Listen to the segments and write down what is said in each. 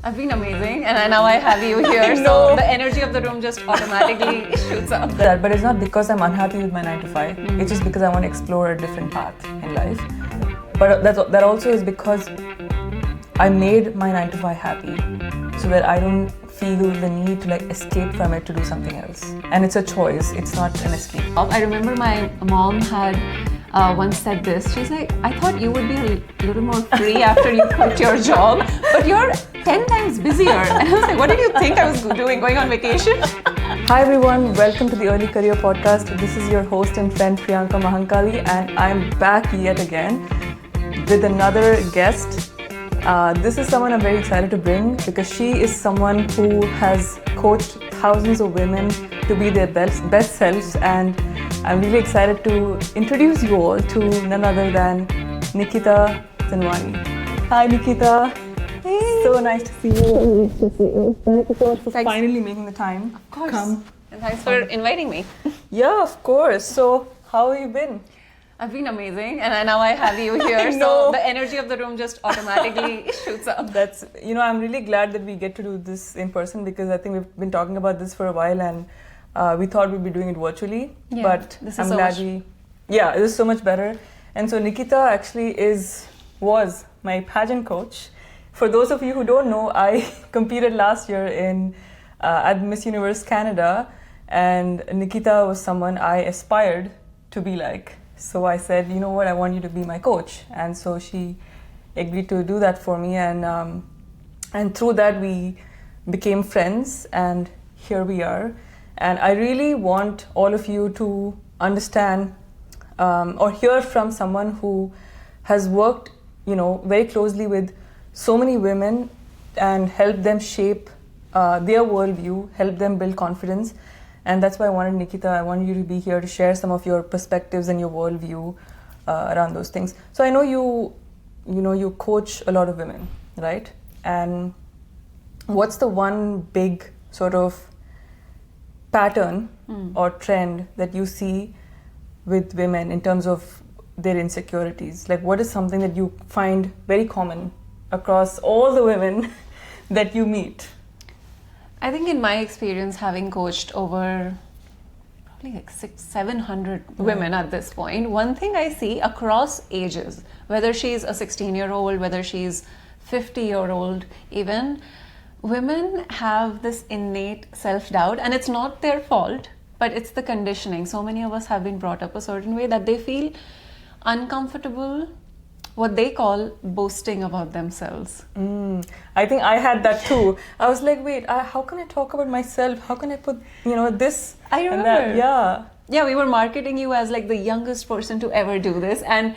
I've been amazing, and now I have you here, so the energy of the room just automatically shoots up. But it's not because I'm unhappy with my 9 to 5. It's just because I want to explore a different path in life. But that also is because I made my 9 to 5 happy, so that I don't feel the need to escape from it to do something else. And it's a choice. It's not an escape. I remember my mom had once said this. She's like, I thought you would be a little more free after you quit your job, but you're 10 times busier. And I was like, what did you think I was doing, going on vacation? Hi everyone, welcome to the Early Career Podcast. This is your host and friend Priyanka Mahakali, and I'm back yet again with another guest. This is someone I'm very excited to bring because she is someone who has coached thousands of women to be their best selves, and I'm really excited to introduce you all to none other than Nikita Tanwani. Hi Nikita. Hey. So nice to see you. Nice to see you. Thank you so much for finally making the time. Of course. Come. And thanks for inviting me. Yeah, of course. So, how have you been? I've been amazing, and now I have you here, so the energy of the room just automatically shoots up. That's, I'm really glad that we get to do this in person because I think we've been talking about this for a while, and we thought we'd be doing it virtually. Yeah, but this is I'm so glad much. Yeah, it is so much better. And so Nikita actually was my pageant coach. For those of you who don't know, I competed last year at Miss Universe Canada, and Nikita was someone I aspired to be like. So I said, you know what, I want you to be my coach. And so she agreed to do that for me, and through that we became friends, and here we are. And I really want all of you to understand or hear from someone who has worked, very closely with so many women and helped them shape their worldview, help them build confidence. And that's why I wanted Nikita, I wanted you to be here to share some of your perspectives and your worldview around those things. So I know you coach a lot of women, right? And what's the one big sort of pattern or trend that you see with women in terms of their insecurities? Like, what is something that you find very common across all the women that you meet? I think in my experience, having coached over probably 600-700 women at this point, one thing I see across ages, whether she's a 16-year-old, whether she's 50-year-old even, women have this innate self-doubt, and it's not their fault, but it's the conditioning. So many of us have been brought up a certain way that they feel uncomfortable, what they call boasting about themselves. I think I had that too. I was like, wait, how can I talk about myself? How can I put, this I remember. and that? Yeah, we were marketing you as the youngest person to ever do this, and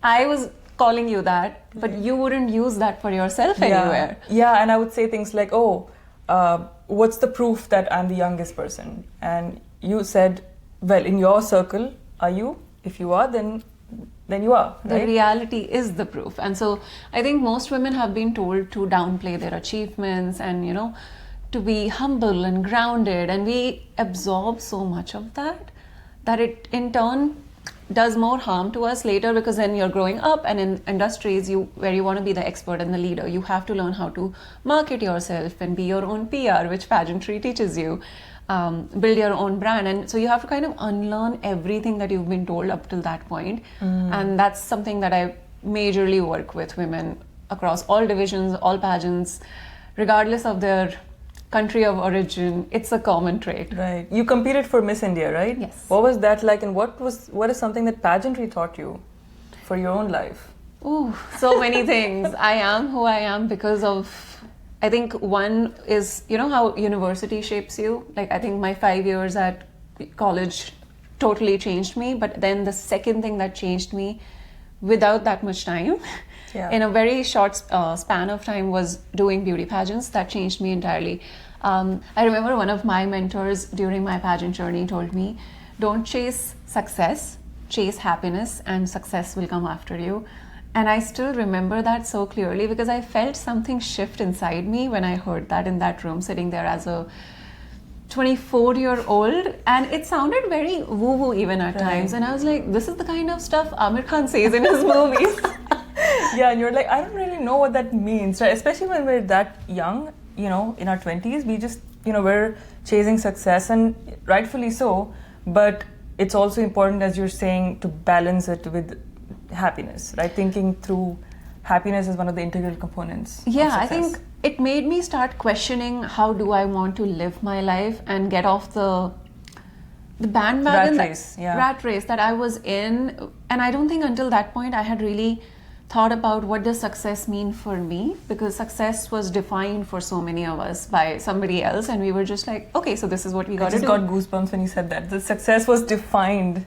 I was calling you that, but you wouldn't use that for yourself anywhere. Yeah, and I would say things like, what's the proof that I'm the youngest person? And you said, well, in your circle, are you? If you are, then you are, right? The reality is the proof. And so I think most women have been told to downplay their achievements and, to be humble and grounded. And we absorb so much of that it in turn does more harm to us later, because then you're growing up and in industries where you want to be the expert and the leader, you have to learn how to market yourself and be your own PR, which Pageantry teaches you. Build your own brand, and so you have to kind of unlearn everything that you've been told up till that point. And that's something that I majorly work with women across all divisions, all pageants, regardless of their country of origin. It's a common trait. Right. You competed for Miss India, right? Yes. What was that like, and what is something that pageantry taught you for your own life? Ooh, so many things. I am who I am because of, I think one is, how university shapes you. I think my 5 years at college totally changed me. But then the second thing that changed me without that much time, in a very short span of time, was doing beauty pageants. That changed me entirely. I remember one of my mentors during my pageant journey told me, don't chase success, chase happiness, and success will come after you. And I still remember that so clearly because I felt something shift inside me when I heard that in that room, sitting there as a 24-year-old. And it sounded very woo-woo even at times. And I was like, this is the kind of stuff Amir Khan says in his movies. Yeah, and you're like, I don't really know what that means, right? Especially when we're that young, in our 20s, we just, we're chasing success, and rightfully so. But it's also important, as you're saying, to balance it with happiness, right? Thinking through happiness as one of the integral components. Yeah, I think it made me start questioning, how do I want to live my life and get off the bandwagon rat race that I was in. And I don't think until that point I had really thought about what does success mean for me, because success was defined for so many of us by somebody else, and we were just like, okay, so this is what we got to do. I just got goosebumps when you said that. The success was defined,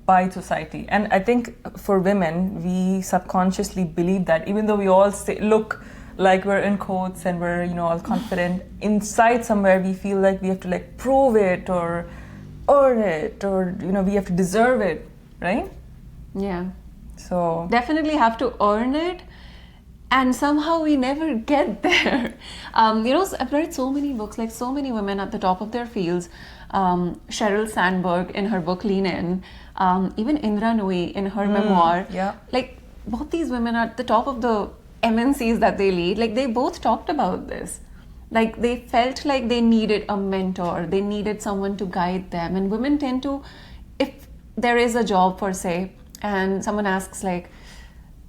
by society. And I think for women, we subconsciously believe that, even though we all look like we're in quotes and we're, all confident, inside somewhere we feel like we have to prove it or earn it, or, we have to deserve it, right? Yeah. So definitely have to earn it, and somehow we never get there. I've read so many books, so many women at the top of their fields. Sheryl Sandberg in her book Lean In, even Indra Nooyi in her memoir. Yeah. Both these women are at the top of the MNCs that they lead. They both talked about this. They felt like they needed a mentor, they needed someone to guide them. And women tend to, if there is a job per se, and someone asks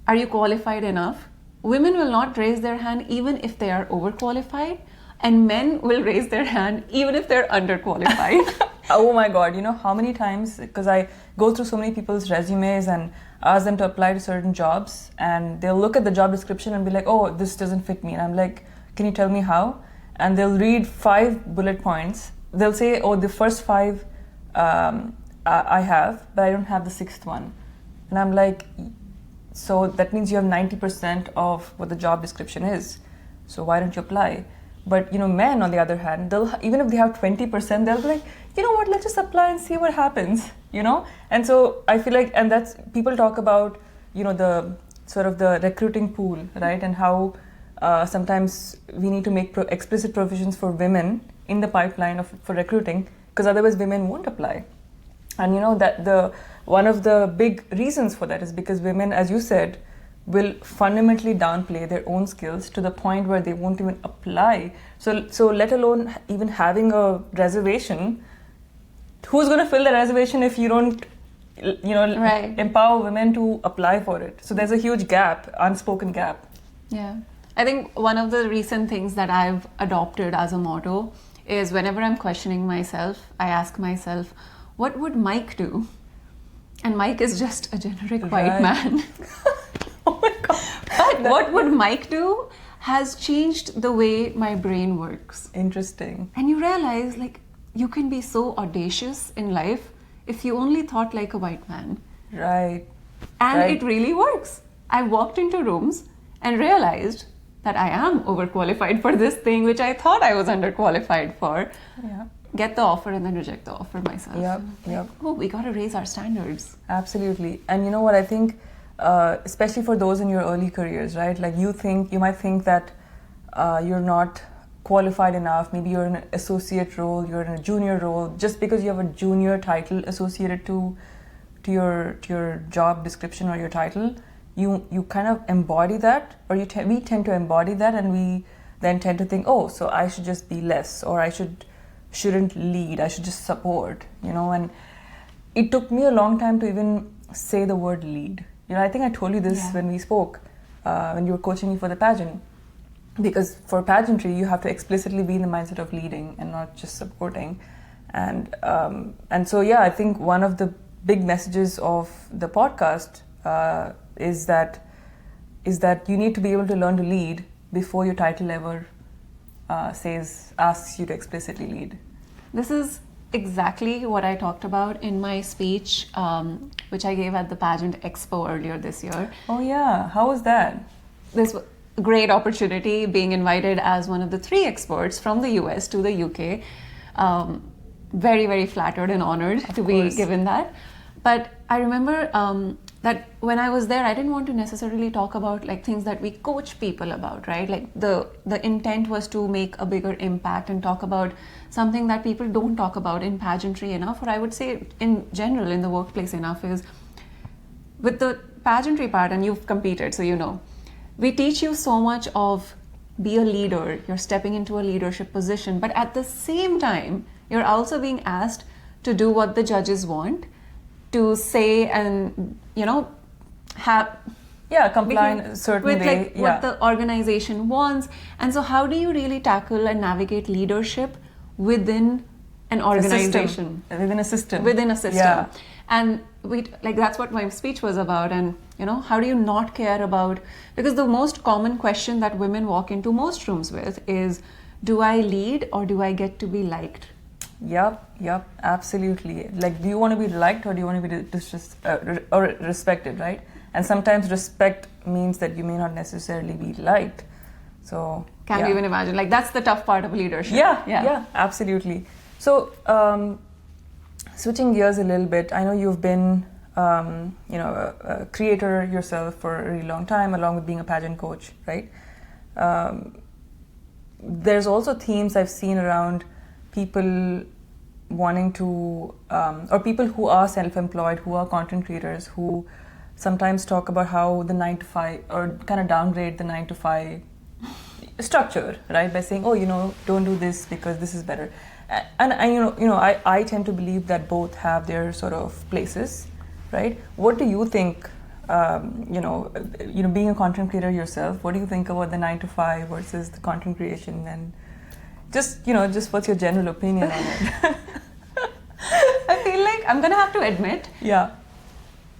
are you qualified enough? Women will not raise their hand even if they are overqualified, and men will raise their hand even if they're underqualified. Oh my God, how many times, because I go through so many people's resumes and ask them to apply to certain jobs, and they'll look at the job description and be like, oh, this doesn't fit me. And I'm like, can you tell me how? And they'll read 5 bullet points. They'll say, oh, the first 5 I have, but I don't have the 6th one. And I'm like, so that means you have 90% of what the job description is. So why don't you apply? But men, on the other hand, even if they have 20%, they'll be like, you know what, let's just apply and see what happens, And so I feel like, and that's, people talk about, the sort of the recruiting pool, right? And how sometimes we need to make explicit provisions for women in the pipeline for recruiting, because otherwise women won't apply. And that one of the big reasons for that is because women, as you said, will fundamentally downplay their own skills to the point where they won't even apply. So let alone even having a reservation, who's going to fill the reservation if you don't, right, empower women to apply for it? So there's a huge gap, unspoken gap. Yeah. I think one of the recent things that I've adopted as a motto is, whenever I'm questioning myself, I ask myself, what would Mike do? And Mike is just a generic white man. Oh my God. But what would Mike do has changed the way my brain works. Interesting. And you realize, you can be so audacious in life if you only thought like a white man. Right. And right. It really works. I walked into rooms and realized that I am overqualified for this thing, which I thought I was underqualified for. Yeah. Get the offer and then reject the offer myself. Yep. Oh, we got to raise our standards. Absolutely. And you know what I think, especially for those in your early careers, right? You might think that you're not qualified enough. Maybe you're in an associate role, you're in a junior role, just because you have a junior title associated to your job description or your title. You kind of embody that, or we tend to embody that, and we then tend to think, oh, so I should just be less, or I shouldn't lead, I should just support, And it took me a long time to even say the word lead. I think I told you this when we spoke, when you were coaching me for the pageant. Because for pageantry, you have to explicitly be in the mindset of leading and not just supporting. And so, I think one of the big messages of the podcast is that you need to be able to learn to lead before your title ever asks you to explicitly lead. This is exactly what I talked about in my speech, which I gave at the Pageant Expo earlier this year. Oh yeah, how was that? This was a great opportunity, being invited as one of the 3 experts from the US to the UK. Very, very flattered and honored to be given that. But I remember that when I was there, I didn't want to necessarily talk about things that we coach people about, right? The intent was to make a bigger impact and talk about something that people don't talk about in pageantry enough, or I would say in general in the workplace enough, is with the pageantry part, and you've competed, so you know, we teach you so much of be a leader, you're stepping into a leadership position, but at the same time, you're also being asked to do what the judges want, to say and, you know, have... Yeah, comply in a certain with way. Like what the organization wants. And so how do you really tackle and navigate leadership within an organization? Within a system. Within a system. Yeah. And that's what my speech was about. And you know, how do you not care about, because the most common question that women walk into most rooms with is, do I lead or do I get to be liked? Yep, absolutely. Like, do you want to be liked or do you want to be or respected, right? And sometimes respect means that you may not necessarily be liked. So can you even imagine? Like, that's the tough part of leadership. Yeah, absolutely. So switching gears a little bit, I know you've been a creator yourself for a really long time, along with being a pageant coach, right? There's also themes I've seen around people wanting to, or people who are self-employed, who are content creators, who sometimes talk about how the 9 to 5, or kind of downgrade the 9 to 5 structure, right? By saying, oh, don't do this because this is better. And I tend to believe that both have their sort of places, right? What do you think, being a content creator yourself, what do you think about the 9 to 5 versus the content creation? And just what's your general opinion on it? I feel like I'm going to have to admit. Yeah.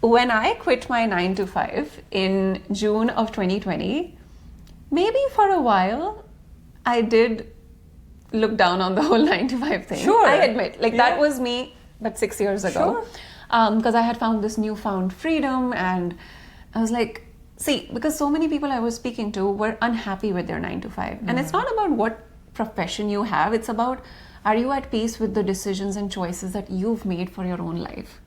When I quit my 9 to 5 in June of 2020, maybe for a while, I did look down on the whole 9 to 5 thing. Sure. I admit, that was me, but 6 years ago. Sure. Because I had found this newfound freedom, and I was like, because so many people I was speaking to were unhappy with their 9 to 5. And it's not about what profession you have, it's about, are you at peace with the decisions and choices that you've made for your own life?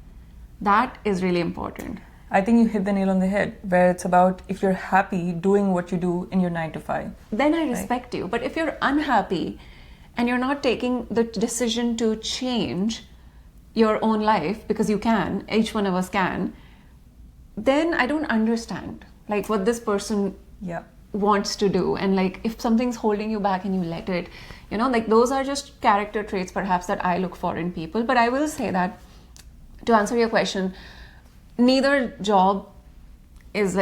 That is really important. I think you hit the nail on the head, where it's about if you're happy doing what you do in your 9 to 5. Then I respect you. But if you're unhappy and you're not taking the decision to change your own life, because you can, each one of us can, then I don't understand what this person wants to do. And if something's holding you back and you let it, those are just character traits perhaps that I look for in people. But I will say that, to answer your question, neither job is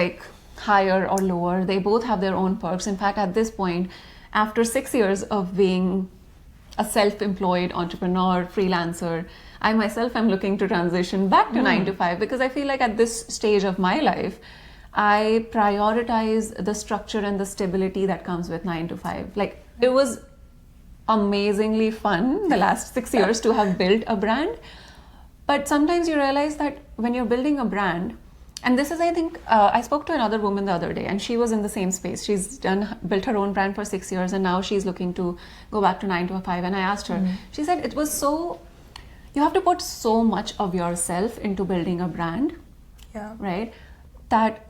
higher or lower. They both have their own perks. In fact, at this point, after 6 years of being a self-employed entrepreneur, freelancer, I myself am looking to transition back to 9 to 5, because I feel like at this stage of my life, I prioritize the structure and the stability that comes with 9 to 5. It was amazingly fun the last 6 years to have built a brand. But sometimes you realize that when you're building a brand, and this is, I think, I spoke to another woman the other day, and she was in the same space. She's built her own brand for 6 years, and now she's looking to go back to 9 to 5. And I asked her, she said it was you have to put so much of yourself into building a brand, right? That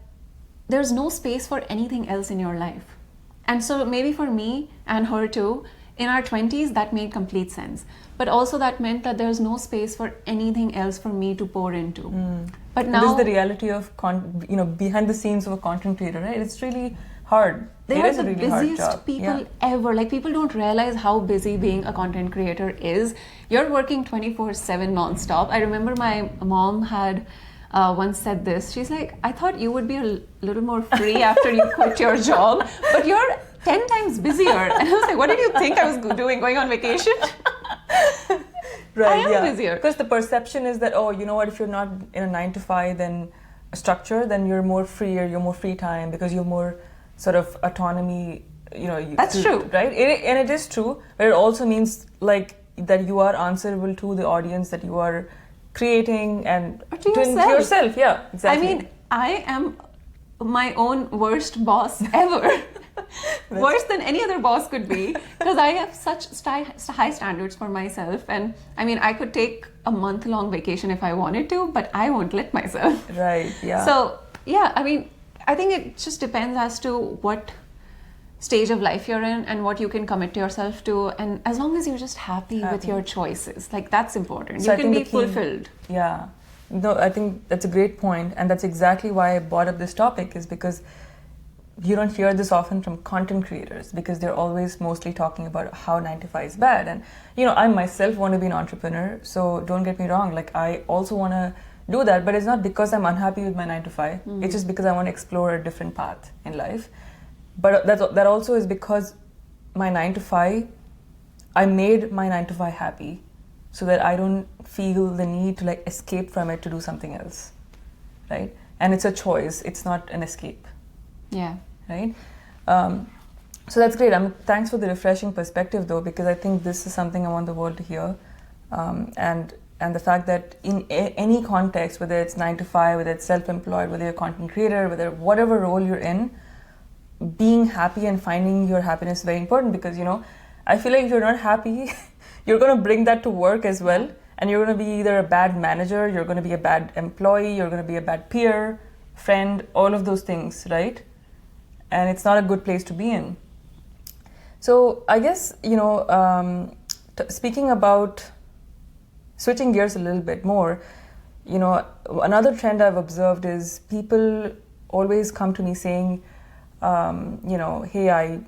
there's no space for anything else in your life. And so maybe for me and her too, in our 20s, that made complete sense. But also that meant that there's no space for anything else for me to pour into. But now... This is the reality of, behind the scenes of a content creator, right? It's really hard. They are the busiest people ever. People don't realize how busy being a content creator is. You're working 24/7 non-stop. I remember my mom had once said this. She's like, I thought you would be a little more free after you quit your job, but you're 10 times busier. And I was like, what did you think I was doing, going on vacation? Right, I am busier. Because the perception is that, if you're not in a 9 to 5 then a structure, then you're more freer, you're more free time, because you're more sort of autonomy, That's true. Right? And it is true, but it also means that you are answerable to the audience that you are creating and to yourself. Yeah, exactly. I mean, I am my own worst boss ever. Worse than any other boss could be, because I have such high standards for myself. And I mean, I could take a month-long vacation if I wanted to, but I won't let myself. Right, yeah. So, I mean, I think it just depends as to what stage of life you're in and what you can commit yourself to. And as long as you're just happy with your choices, that's important. So you can be fulfilled. Yeah. No, I think that's a great point, and that's exactly why I brought up this topic, is because you don't hear this often from content creators, because they're always mostly talking about how 9 to 5 is bad. And I myself want to be an entrepreneur, so don't get me wrong, like I also want to do that, but it's not because I'm unhappy with my 9 to 5. It's just because I want to explore a different path in life. But that also is because my 9 to 5, I made my 9 to 5 happy, so that I don't feel the need to like escape from it to do something else, right? And it's a choice, it's not an escape. Yeah. Right? So that's great. Thanks for the refreshing perspective, though, because I think this is something I want the world to hear. And the fact that in any context, whether it's 9 to 5, whether it's self-employed, whether you're a content creator, whatever role you're in, being happy and finding your happiness is very important, because I feel like if you're not happy, you're going to bring that to work as well, and you're going to be either a bad manager, you're going to be a bad employee, you're going to be a bad peer, friend, all of those things, right? And it's not a good place to be in. So I guess, speaking about switching gears a little bit more, another trend I've observed is people always come to me saying, hey,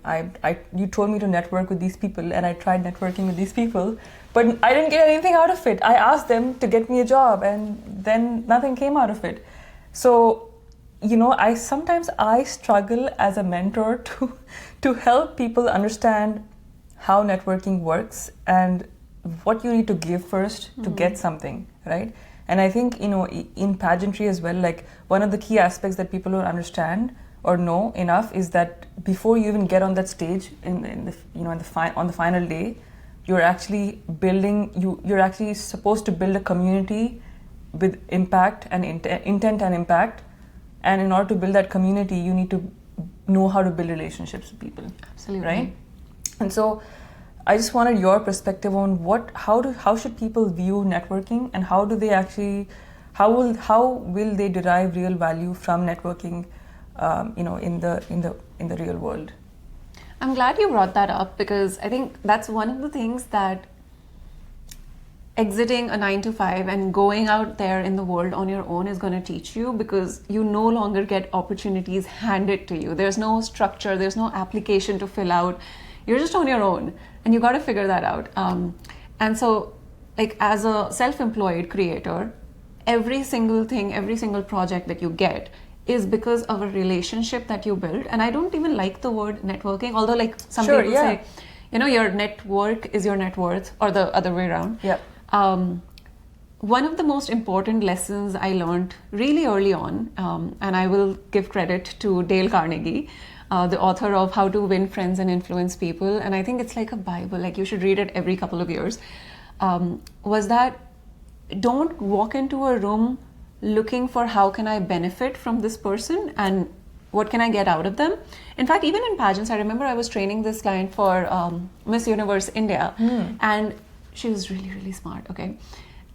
you told me to network with these people, and I tried networking with these people, but I didn't get anything out of it. I asked them to get me a job, and then nothing came out of it. So I sometimes struggle as a mentor to help people understand how networking works and what you need to give first to get something, right? And I think in pageantry as well, like one of the key aspects that people don't understand or know enough is that before you even get on that stage on the final day, you're actually you're actually supposed to build a community with impact and intent and impact. And in order to build that community, you need to know how to build relationships with people. Absolutely. Right? And so I just wanted your perspective on how should people view networking, and how will they derive real value from networking, in the real world. I'm glad you brought that up, because I think that's one of the things that exiting a 9 to 5 and going out there in the world on your own is going to teach you, because you no longer get opportunities handed to you. There's no structure, there's no application to fill out. You're just on your own, and you got to figure that out. And so, like, as a self-employed creator, every single thing, every single project that you get is because of a relationship that you build. And I don't even like the word networking, although like some people say, your network is your net worth, or the other way around. Yeah. One of the most important lessons I learned really early on, and I will give credit to Dale Carnegie, the author of How to Win Friends and Influence People, and I think it's like a Bible, like you should read it every couple of years, was that don't walk into a room looking for how can I benefit from this person and what can I get out of them. In fact, even in pageants, I remember I was training this client for Miss Universe India, and she was really, really smart, okay?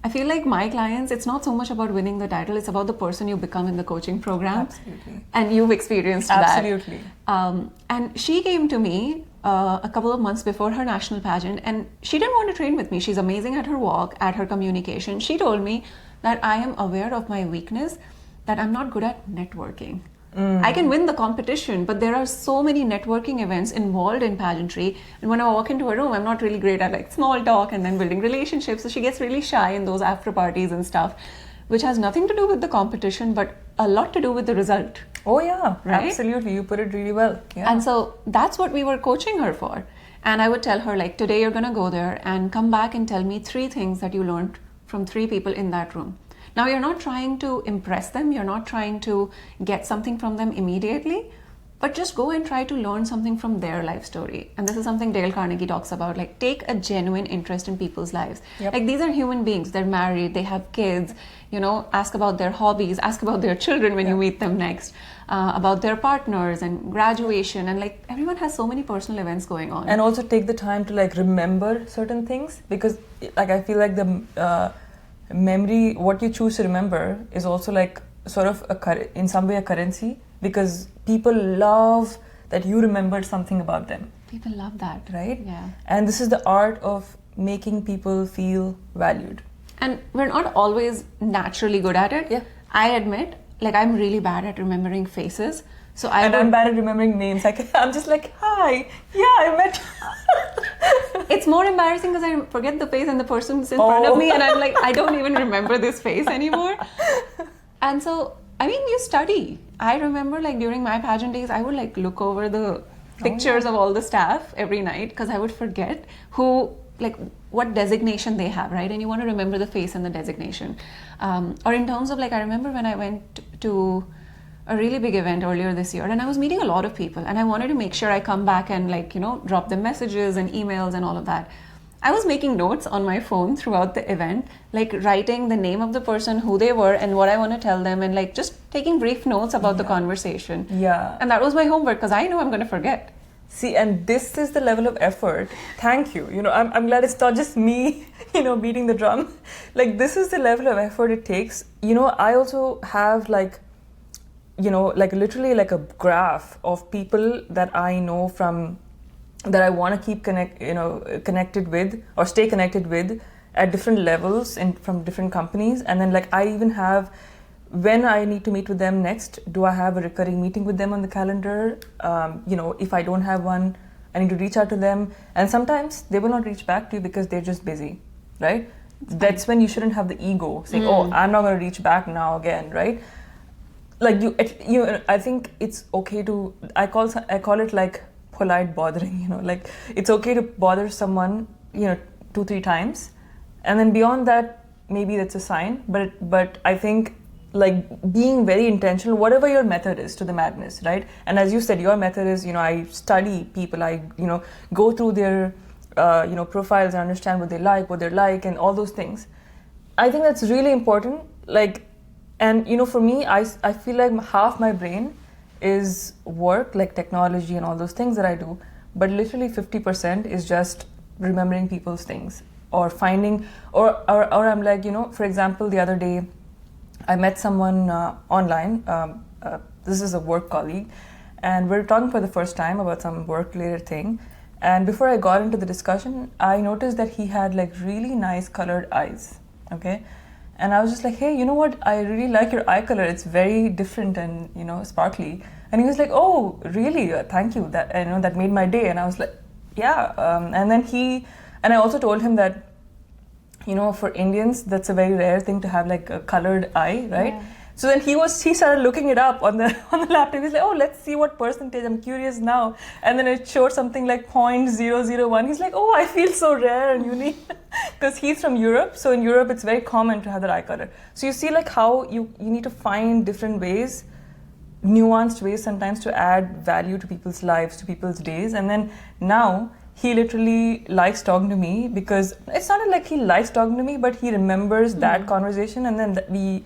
I feel like my clients, it's not so much about winning the title, it's about the person you become in the coaching program. Absolutely. And you've experienced Absolutely. that. And she came to me a couple of months before her national pageant, and she didn't want to train with me. She's amazing at her walk, at her communication. She told me that I am aware of my weakness, that I'm not good at networking. I can win the competition, but there are so many networking events involved in pageantry. And when I walk into a room, I'm not really great at like small talk and then building relationships. So she gets really shy in those after parties and stuff, which has nothing to do with the competition, but a lot to do with the result. Oh yeah, right? Absolutely. You put it really well. Yeah. And so that's what we were coaching her for. And I would tell her, like, today you're going to go there and come back and tell me 3 things that you learned from 3 people in that room. Now, you're not trying to impress them, you're not trying to get something from them immediately, but just go and try to learn something from their life story. And this is something Dale Carnegie talks about, like, take a genuine interest in people's lives. Yep. Like, these are human beings, they're married, they have kids, ask about their hobbies, ask about their children when you meet them next, about their partners and graduation, and like everyone has so many personal events going on. And also take the time to like remember certain things, because like I feel like the memory, what you choose to remember, is also like sort of in some way a currency, because people love that you remembered something about them. People love that, right? Yeah. And this is the art of making people feel valued. And we're not always naturally good at it. Yeah. I admit, like I'm really bad at remembering faces. So I'm bad at remembering names. I'm just like, hi, yeah, I met. It's more embarrassing because I forget the face and the person's in front of me, and I'm like, I don't even remember this face anymore. And so, I mean, you study. I remember like during my pageant days, I would like look over the pictures of all the staff every night because I would forget who, like what designation they have, right? And you want to remember the face and the designation. Or in terms of like, I remember when I went to a really big event earlier this year and I was meeting a lot of people and I wanted to make sure I come back and like, you know, drop them messages and emails and all of that. I was making notes on my phone throughout the event, like writing the name of the person, who they were and what I want to tell them, and like just taking brief notes about the conversation. Yeah. And that was my homework because I know I'm going to forget. See, and this is the level of effort. Thank you. You know, I'm glad it's not just me, you know, beating the drum. Like this is the level of effort it takes. You know, I also have like, you know, like literally like a graph of people that I know from, that I want to keep connected with or stay connected with at different levels and from different companies. And then like I even have, when I need to meet with them next, do I have a recurring meeting with them on the calendar? You know, if I don't have one, I need to reach out to them. And sometimes they will not reach back to you because they're just busy, right? That's when you shouldn't have the ego saying, oh, I'm not going to reach back now again, right? Like I think it's okay to, I call it like polite bothering, you know, like it's okay to bother someone, you know, 2-3 times. And then beyond that, maybe that's a sign. But I think like being very intentional, whatever your method is to the madness, right? And as you said, your method is, you know, I study people, I, you know, go through their, you know, profiles and understand what they like, what they're like, and all those things. I think that's really important. Like, and, you know, for me, I feel like half my brain is work, like technology and all those things that I do. But literally 50% is just remembering people's things or finding, or I'm like, you know, for example, the other day, I met someone online. This is a work colleague, and we're talking for the first time about some work-related thing. And before I got into the discussion, I noticed that he had like really nice colored eyes. Okay, and I was just like, hey, you know what? I really like your eye color. It's very different and, you know, sparkly. And he was like, oh, really? Thank you. That, you know, that made my day. And I was like, yeah. And then I also told him that, you know, for Indians, that's a very rare thing to have like a colored eye, right? Yeah. So then he started looking it up on the laptop. He was like, oh, let's see what percentage. I'm curious now. And then it showed something like 0.001. He's like, oh, I feel so rare and unique. Because he's from Europe. So in Europe, it's very common to have that eye color. So you see like how you need to find different ways, nuanced ways sometimes to add value to people's lives, to people's days. And then now, he literally likes talking to me because it's not like he likes talking to me, but he remembers that conversation, and then we,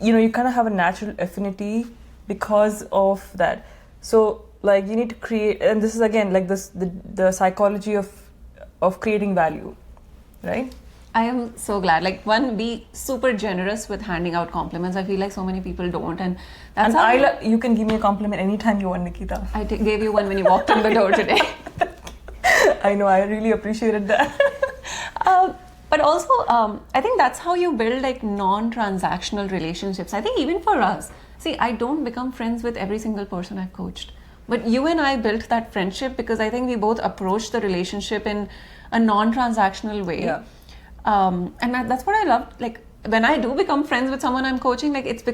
you know, you kind of have a natural affinity because of that. So like you need to create, and this is again like this the psychology of creating value, right? I am so glad. Like, one, be super generous with handing out compliments. I feel like so many people don't, and that's you can give me a compliment anytime you want, Nikita. I gave you one when you walked in the door today. I know, I really appreciated that. But also, I think that's how you build like non-transactional relationships. I think even for us, see, I don't become friends with every single person I've coached. But you and I built that friendship because I think we both approached the relationship in a non-transactional way. Yeah. And that's what I love. Like, when I do become friends with someone I'm coaching, like it's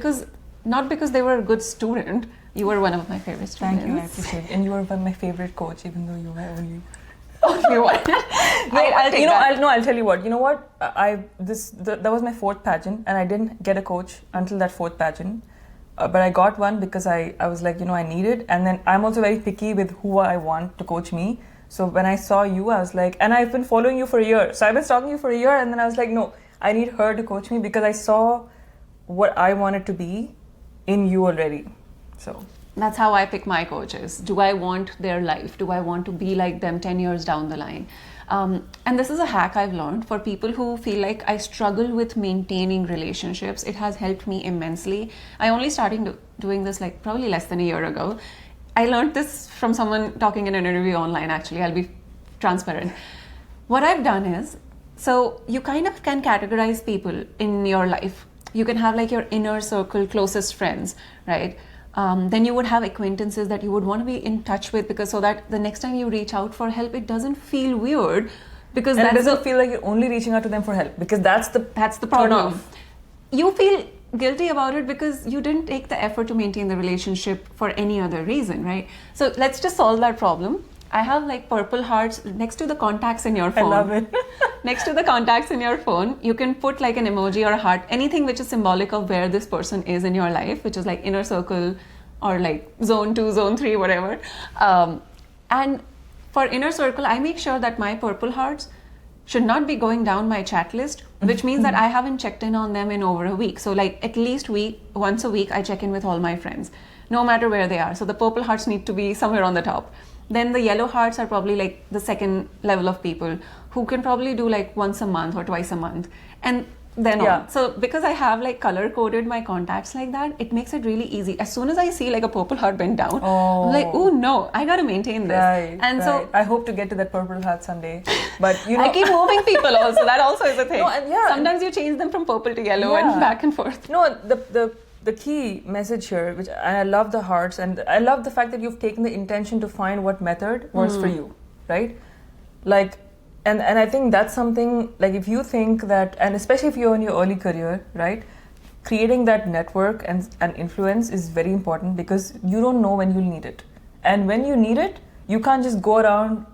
not because they were a good student. You were one of my favorite students. Thank you, I appreciate it. And you were one of my favorite coach, even though you were only... only one. I'll take that. I'll tell you what. You know what? That was my 4th pageant, and I didn't get a coach until that 4th pageant. But I got one because I was like, you know, I need it. And then I'm also very picky with who I want to coach me. So when I saw you, I was like, and I've been following you for a year. So I've been stalking you for a year, and then I was like, no, I need her to coach me because I saw what I wanted to be in you already. So that's how I pick my coaches. Do I want their life? Do I want to be like them 10 years down the line? And this is a hack I've learned for people who feel like I struggle with maintaining relationships. It has helped me immensely. I only started doing this like probably less than a year ago. I learned this from someone talking in an interview online, actually. I'll be transparent. What I've done is, So you kind of can categorize people in your life. You can have like your inner circle, closest friends, right? Then you would have acquaintances that you would want to be in touch with, because so that the next time you reach out for help, it doesn't feel weird, because and it doesn't feel like you're only reaching out to them for help, because that's the problem. You feel guilty about it because you didn't take the effort to maintain the relationship for any other reason, right? So let's just solve that problem. I have like purple hearts next to the contacts in your phone. I love it. Next to the contacts in your phone, you can put like an emoji or a heart, anything which is symbolic of where this person is in your life, which is like inner circle or like zone 2, zone 3, whatever. And for inner circle, I make sure that my purple hearts should not be going down my chat list, which means that I haven't checked in on them in over a week. So like at least once a week, I check in with all my friends, no matter where they are. So the purple hearts need to be somewhere on the top. Then the yellow hearts are probably like the second level of people who can probably do like once a month or twice a month. And then on. So because I have like color coded my contacts like that, it makes it really easy. As soon as I see like a purple heart went down, I'm like, oh no, I gotta maintain this. So I hope to get to that purple heart someday. But you know, I keep moving people also. That also is a thing. No, sometimes you change them from purple to yellow and back and forth. No, the key message here, which I love the hearts, and I love the fact that you've taken the intention to find what method works for you, right? Like, and I think that's something, like if you think that, and especially if you're in your early career, right? Creating that network and influence is very important, because you don't know when you'll need it. And when you need it, you can't just go around,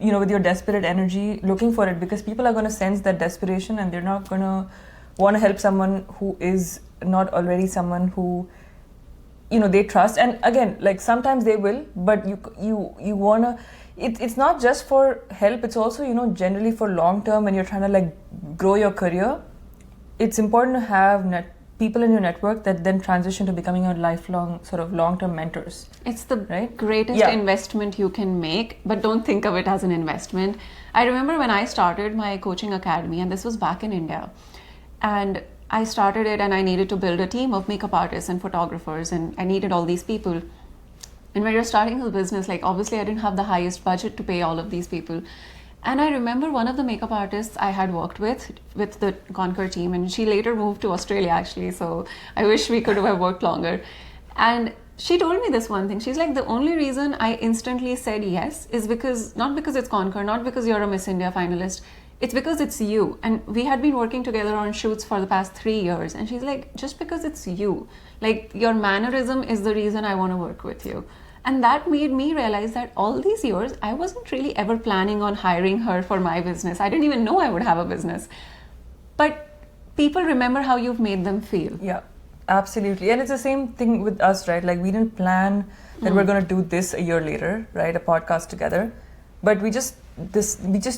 you know, with your desperate energy looking for it, because people are going to sense that desperation and they're not going to want to help someone who is not already someone who, you know, they trust. And again, like sometimes they will, but you want to, it's not just for help, it's also, you know, generally for long term when you're trying to like grow your career. It's important to have people in your network that then transition to becoming your lifelong sort of long-term mentors. It's the greatest investment you can make, but don't think of it as an investment. I remember when I started my coaching academy, and this was back in India, and I started it and I needed to build a team of makeup artists and photographers, and I needed all these people. And when you're starting a business, like obviously I didn't have the highest budget to pay all of these people. And I remember one of the makeup artists I had worked with the Conquer team, and she later moved to Australia actually, so I wish we could have worked longer. And she told me this one thing. She's like, the only reason I instantly said yes is because, not because it's Conquer, not because you're a Miss India finalist, it's because it's you. And we had been working together on shoots for the past 3 years. And she's like, just because it's you, like your mannerism is the reason I want to work with you. And that made me realize that all these years, I wasn't really ever planning on hiring her for my business. I didn't even know I would have a business. But people remember how you've made them feel. Yeah, absolutely. And it's the same thing with us, right? Like we didn't plan that we're going to do this a year later, right? A podcast together. But we just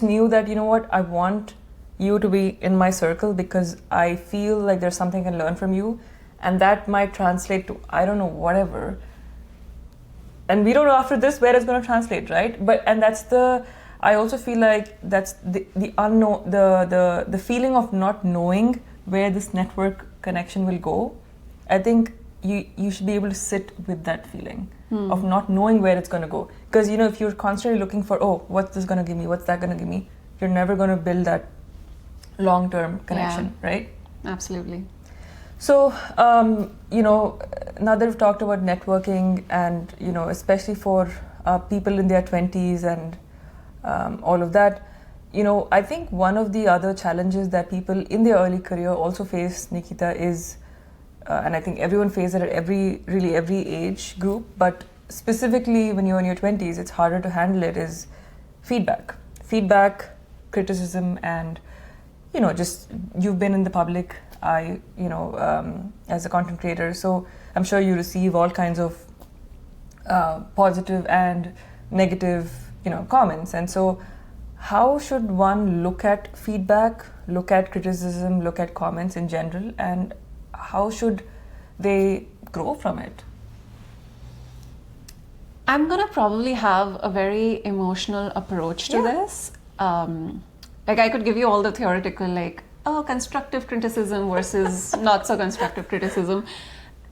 knew that, you know what, I want you to be in my circle because I feel like there's something I can learn from you. And that might translate to, I don't know, whatever. And we don't know after this where it's going to translate, right? And that's I also feel like that's the unknown, the feeling of not knowing where this network connection will go. I think you should be able to sit with that feeling of not knowing where it's going to go. Because, you know, if you're constantly looking for, oh, what's this going to give me? What's that going to give me? You're never going to build that long-term connection, right? Absolutely. So, you know, now that we've talked about networking and, you know, especially for people in their 20s and all of that, you know, I think one of the other challenges that people in their early career also face, Nikita, is, and I think everyone faces it at every age group, but specifically when you're in your 20s, it's harder to handle it, is feedback, criticism, and, you know, just you've been in the public eye, you know, as a content creator, so I'm sure you receive all kinds of positive and negative, you know, comments. And so how should one look at feedback, look at criticism, look at comments in general, and how should they grow from it? I'm gonna probably have a very emotional approach to this. Like I could give you all the theoretical, like, oh, constructive criticism versus not so constructive criticism.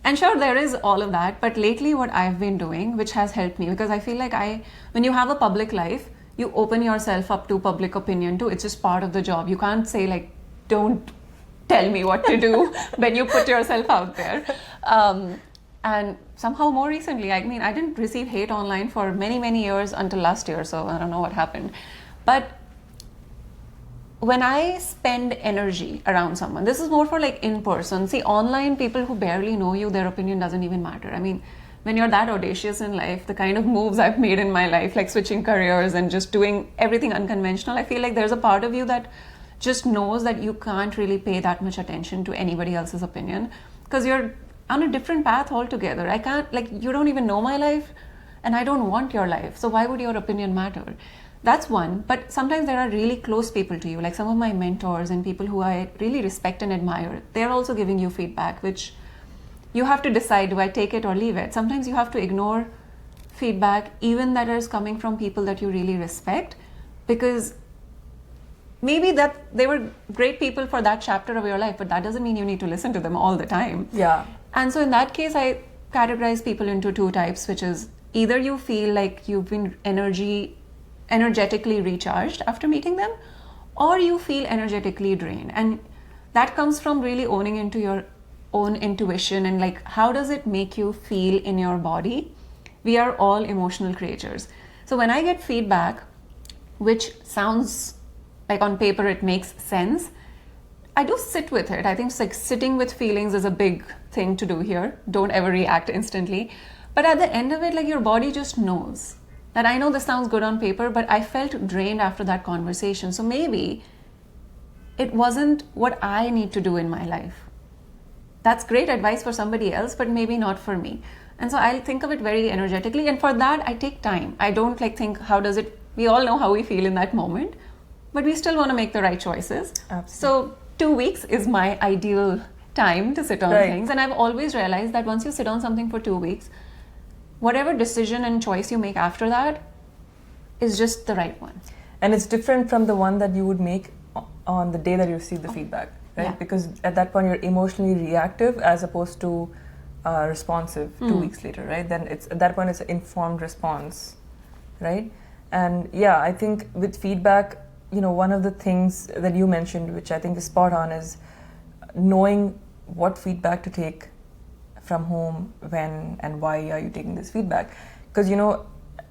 And sure, there is all of that. But lately what I've been doing, which has helped me, because I feel like when you have a public life, you open yourself up to public opinion too. It's just part of the job. You can't say like, don't tell me what to do when you put yourself out there. And somehow more recently, I mean, I didn't receive hate online for many, many years until last year, so I don't know what happened. But when I spend energy around someone, this is more for like in person. See, online, people who barely know you, their opinion doesn't even matter. I mean, when you're that audacious in life, the kind of moves I've made in my life, like switching careers and just doing everything unconventional, I feel like there's a part of you that just knows that you can't really pay that much attention to anybody else's opinion because you're on a different path altogether. I can't, like, you don't even know my life and I don't want your life. So why would your opinion matter? That's one. But sometimes there are really close people to you, like some of my mentors and people who I really respect and admire. They're also giving you feedback, which you have to decide, do I take it or leave it? Sometimes you have to ignore feedback, even that is coming from people that you really respect, because maybe that they were great people for that chapter of your life, but that doesn't mean you need to listen to them all the time. Yeah. And so in that case, I categorize people into two types, which is either you feel like you've been energetically recharged after meeting them, or you feel energetically drained. And that comes from really owning into your own intuition and like, how does it make you feel in your body? We are all emotional creatures. So when I get feedback, which sounds like on paper it makes sense, I do sit with it. I think like sitting with feelings is a big thing to do here. Don't ever react instantly. But at the end of it, like your body just knows that I know this sounds good on paper, but I felt drained after that conversation. So maybe it wasn't what I need to do in my life. That's great advice for somebody else, but maybe not for me. And so I'll think of it very energetically. And for that, I take time. I don't like think, how does it, we all know how we feel in that moment, but we still want to make the right choices. Absolutely. So 2 weeks is my ideal time to sit on things. And I've always realized that once you sit on something for 2 weeks, whatever decision and choice you make after that is just the right one. And it's different from the one that you would make on the day that you receive the feedback, right? Yeah. Because at that point you're emotionally reactive as opposed to responsive 2 weeks later, right? Then it's at that point it's an informed response, right? And yeah, I think with feedback, you know, one of the things that you mentioned, which I think is spot on, is knowing what feedback to take from whom, when, and why are you taking this feedback. Because, you know,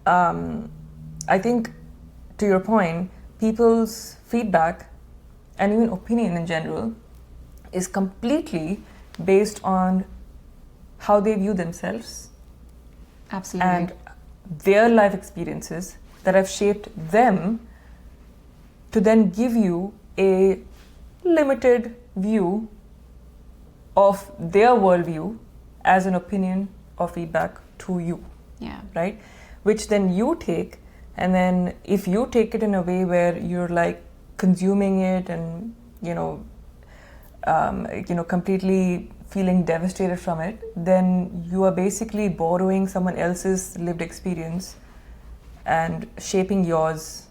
I think to your point, people's feedback and even opinion in general is completely based on how they view themselves. Absolutely. And their life experiences that have shaped them to then give you a limited view of their worldview as an opinion or feedback to you. Yeah. Right? Which then you take, and then if you take it in a way where you're like consuming it and, completely feeling devastated from it, then you are basically borrowing someone else's lived experience and shaping yours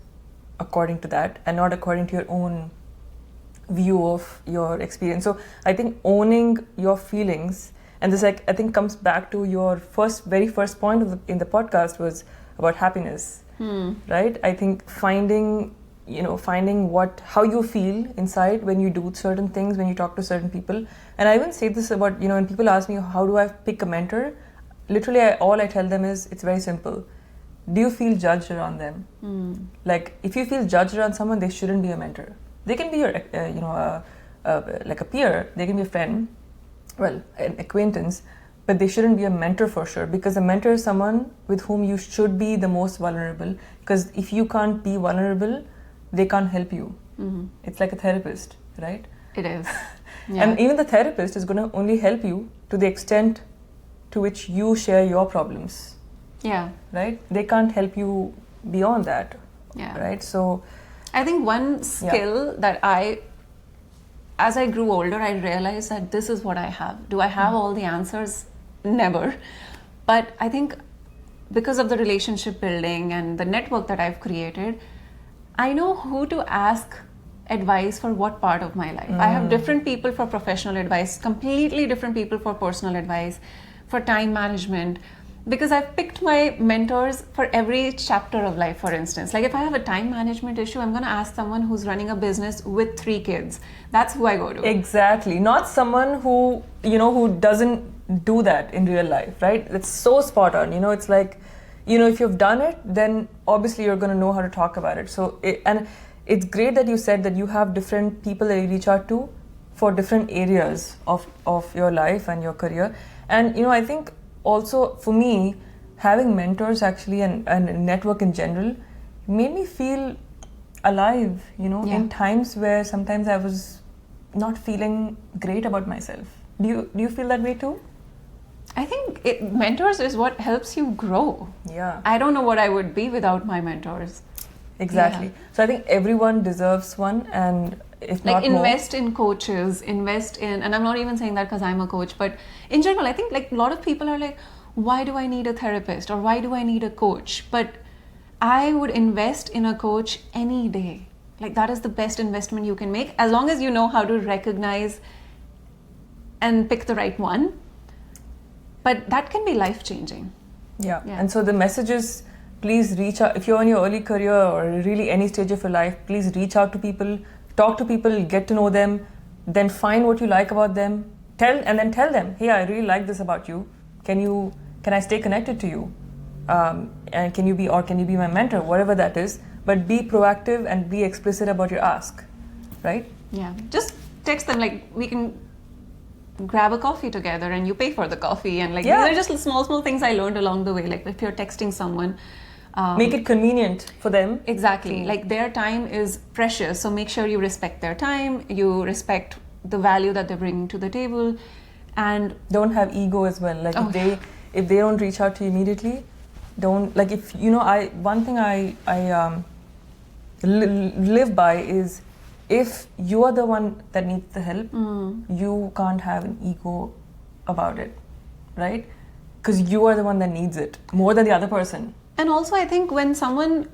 according to that and not according to your own view of your experience. So I think owning your feelings, and this I think comes back to your very first point in the podcast was about happiness, right? I think finding how you feel inside when you do certain things, when you talk to certain people. And I even say this about, when people ask me, how do I pick a mentor? Literally, all I tell them is, it's very simple. Do you feel judged around them? Like, if you feel judged around someone, they shouldn't be a mentor. They can be your, like a peer. They can be a friend, well, an acquaintance, but they shouldn't be a mentor for sure, because a mentor is someone with whom you should be the most vulnerable. Because if you can't be vulnerable, they can't help you. It's like a therapist, right? It is. Yeah. And even the therapist is going to only help you to the extent to which you share your problems. Yeah. Right? They can't help you beyond that. Yeah. Right? So I think one skill that as I grew older, I realized that this is what I have. Do I have all the answers? Never. But I think because of the relationship building and the network that I've created, I know who to ask advice for what part of my life. I have different people for professional advice, completely different people for personal advice, for time management. because I've picked my mentors for every chapter of life. For instance, like if I have a time management issue, I'm going to ask someone who's running a business with 3 kids. That's who I go to. Exactly. Not someone who, who doesn't do that in real life, right? It's so spot on. It's like, if you've done it, then obviously you're going to know how to talk about it. So, and it's great that you said that you have different people that you reach out to for different areas of your life and your career. And, I think also for me, having mentors actually and network in general made me feel alive, in times where sometimes I was not feeling great about myself. Do you feel that way too? I think mentors is what helps you grow. Yeah. I don't know what I would be without my mentors. Exactly. Yeah. So I think everyone deserves one, and if like not more, invest in coaches, invest in, and I'm not even saying that because I'm a coach, but in general, I think like a lot of people are like, why do I need a therapist or why do I need a coach? But I would invest in a coach any day. Like that is the best investment you can make, as long as you know how to recognize and pick the right one. But that can be life-changing. Yeah. And so the message is, please reach out. If you're in your early career or really any stage of your life, please reach out to people, talk to people, get to know them, then find what you like about them, tell them, hey, I really like this about you. Can I stay connected to you? And can you be my mentor, whatever that is. But be proactive and be explicit about your ask, right? Yeah. Just text them, like, we can grab a coffee together and you pay for the coffee. And like, these are just small things I learned along the way. Like if you're texting someone, make it convenient for them. Exactly. Like their time is precious. So make sure you respect their time. You respect the value that they're bringing to the table. And don't have ego as well. Like if they don't reach out to you immediately, don't, like, if one thing I live by is, if you are the one that needs the help, you can't have an ego about it, right? Because you are the one that needs it more than the other person. And also, I think when someone's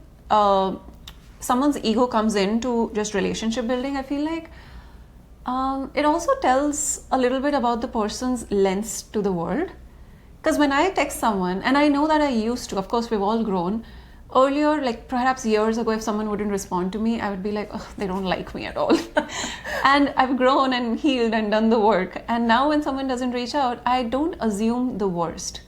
ego comes into just relationship building, I feel like it also tells a little bit about the person's lens to the world. Because when I text someone, and I know that I used to, of course, we've all grown. Earlier, like perhaps years ago, if someone wouldn't respond to me, I would be like, oh, they don't like me at all. And I've grown and healed and done the work. And now when someone doesn't reach out, I don't assume the worst.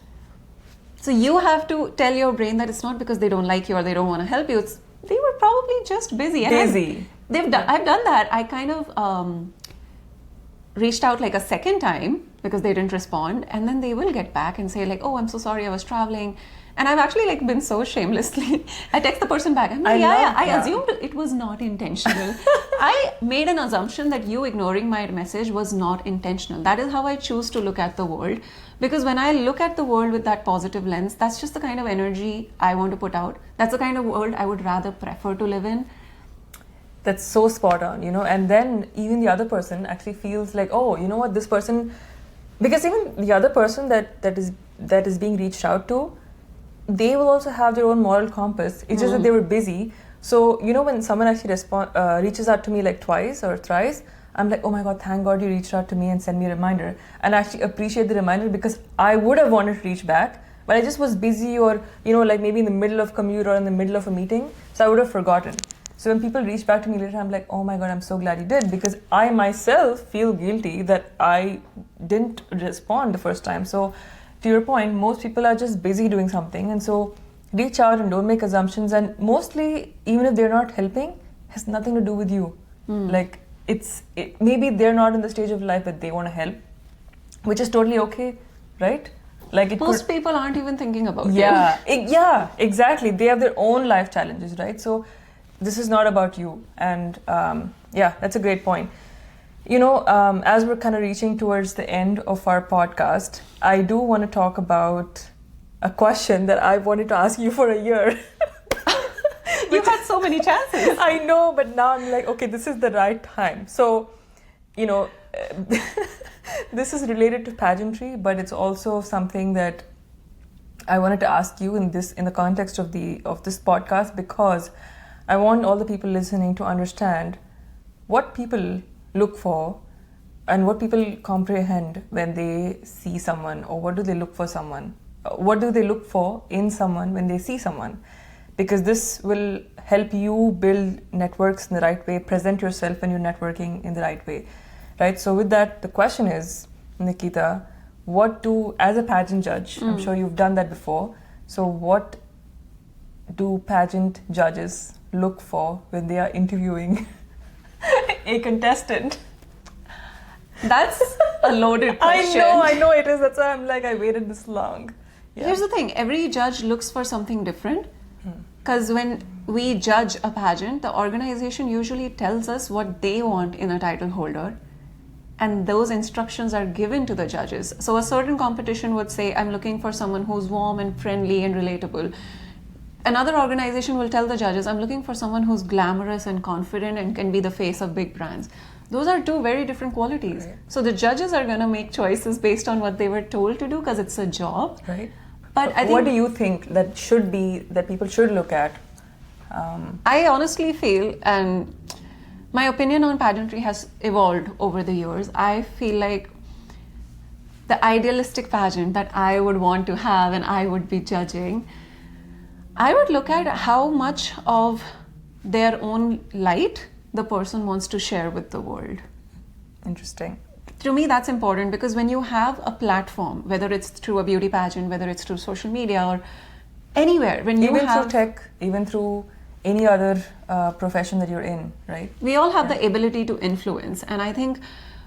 So you have to tell your brain that it's not because they don't like you or they don't want to help you. They were probably just busy. And I've done that. I kind of reached out like a second time because they didn't respond. And then they will get back and say like, oh, I'm so sorry, I was traveling. And I've actually like been so shamelessly, I text the person back. I'm like, I assumed it was not intentional. I made an assumption that you ignoring my message was not intentional. That is how I choose to look at the world. Because when I look at the world with that positive lens, that's just the kind of energy I want to put out. That's the kind of world I would rather prefer to live in. That's so spot on, and then even the other person actually feels like, oh, you know what, this person, because even the other person that is being reached out to, they will also have their own moral compass. It's just that they were busy. So, when someone actually reaches out to me like twice or thrice, I'm like, oh my God, thank God you reached out to me and sent me a reminder. And I actually appreciate the reminder, because I would have wanted to reach back, but I just was busy, or, like maybe in the middle of commute or in the middle of a meeting. So I would have forgotten. So when people reach back to me later, I'm like, oh my God, I'm so glad you did, because I myself feel guilty that I didn't respond the first time. So to your point, most people are just busy doing something, and so reach out and don't make assumptions. And mostly, even if they're not helping, has nothing to do with you. Like maybe they're not in the stage of life that they want to help, which is totally okay, right? Like most people aren't even thinking about you. Yeah, exactly. They have their own life challenges, right? So this is not about you. And that's a great point. As we're kind of reaching towards the end of our podcast, I do want to talk about a question that I wanted to ask you for a year. You've had so many chances. I know, but now I'm like, okay, this is the right time. So, this is related to pageantry, but it's also something that I wanted to ask you in the context of this podcast, because I want all the people listening to understand what people look for and what people comprehend when they see someone, or what do they look for someone what do they look for in someone when they see someone? Because this will help you build networks in the right way, present yourself when you're networking in the right way, right? So with that, the question is, Nikita, as a pageant judge, I'm sure you've done that before, so what do pageant judges look for when they are interviewing a contestant? That's a loaded question. I know it is. That's why I'm like, I waited this long. Yeah. Here's the thing, every judge looks for something different. Because when we judge a pageant, the organization usually tells us what they want in a title holder, and those instructions are given to the judges. So a certain competition would say, I'm looking for someone who's warm and friendly and relatable. Another organization will tell the judges, I'm looking for someone who's glamorous and confident and can be the face of big brands. Those are two very different qualities. Right. So the judges are going to make choices based on what they were told to do because it's a job. Right. But I think, what do you think that people should look at? I honestly feel, and my opinion on pageantry has evolved over the years. I feel like the idealistic pageant that I would want to have and I would be judging, I would look at how much of their own light the person wants to share with the world. Interesting. To me, that's important because when you have a platform, whether it's through a beauty pageant, whether it's through social media or anywhere, when you even have through tech, even through any other profession that you're in, right? We all have the ability to influence. And I think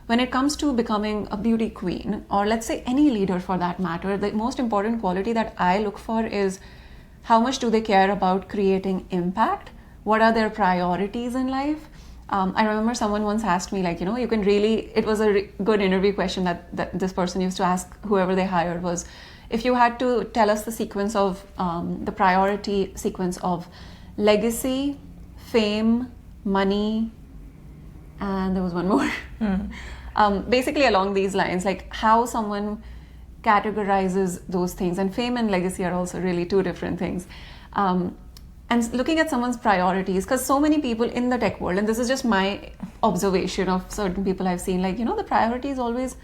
when it comes to becoming a beauty queen, or let's say any leader for that matter, the most important quality that I look for is how much do they care about creating impact? What are their priorities in life? I remember someone once asked me, like, you can really, it was a good interview question that this person used to ask whoever they hired was, if you had to tell us the sequence of, the priority sequence of legacy, fame, money, and there was one more. Basically along these lines, like how someone categorizes those things, and fame and legacy are also really two different things. And looking at someone's priorities, because so many people in the tech world, and this is just my observation of certain people I've seen, like, the priority is always